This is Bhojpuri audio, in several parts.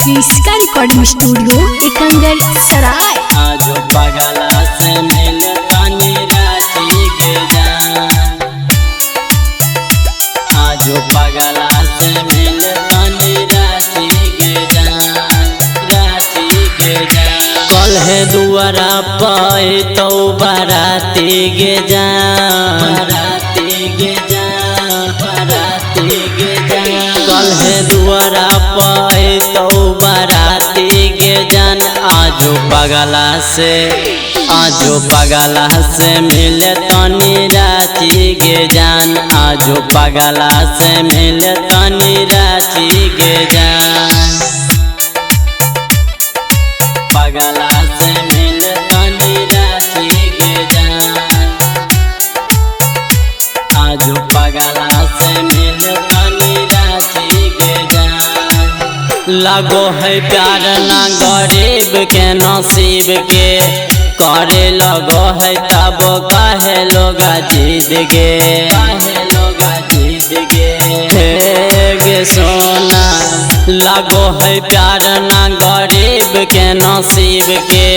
इसका रिकॉर्डिंग स्टूडियो एकंगर सराय। आजो पगला से मिल तानी राती के जान, आजो पगला से मिल तानी राती के जान, राती के जान। कल है दुआरा पाए तो बाराती के जान, बाराती के जान, बाराती के जान। कल है दुआरा पाए तो बाराती के जान। आजो पगला से, आजो पगला से मिल तनी राती के जान, आजो पगला से मिल तनी राती के जान, पगला से मिल तनी राती के जान, आजो पगला से मिल तनी राती के जान। लगो है प्यार ना गरीब के नसीब के, करे लगो है तब कहे लोग जीत के, कहे लोग जीत के। हे सोना लगो है प्यार ना गरीब के नसीब के,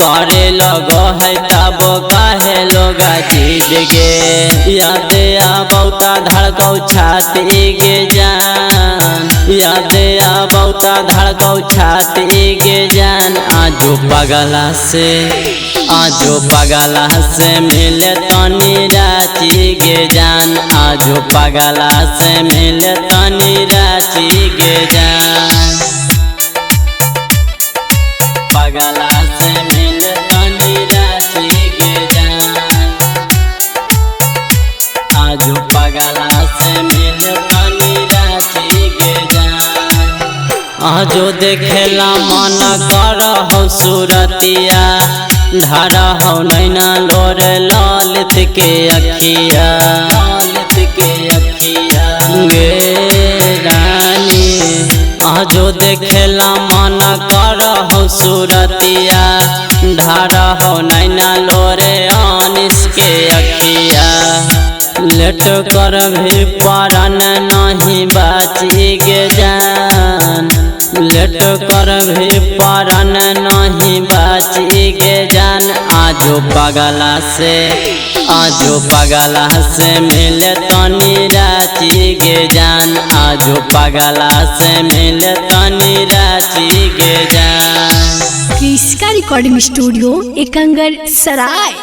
करे लगो है तब कहे लोग जीत के। याद आबौता धड़कौ छाती के जान, याद आबौता धड़कौ छाती के जान। आजो पगला से, आजो पगला से मिल तनी राती के जान, आजो पगला से मिल तनी राती के जान, पगला से मिल तनी राती के जान, आजो पगला से मिल तनी राती के जान। आजो देखेला मन करहु सूरतिया, धारा हो नैना लोर ललित के अखिया, ललित के अखिया गे रानी। आजो देखेला मन करहु सूरतिया, धारा हो नैना लोरे अनिस के अखिया। लेट कर भी परान नहीं बाची के जान, लेट कर भी परान नहीं बाची के जान। आजो पगला से, आजो पगला से मिल तनी राती के जान, आजो पगला से मिल तनी राती के जान। इसका रिकॉर्डिंग स्टूडियो एकंगर सराय।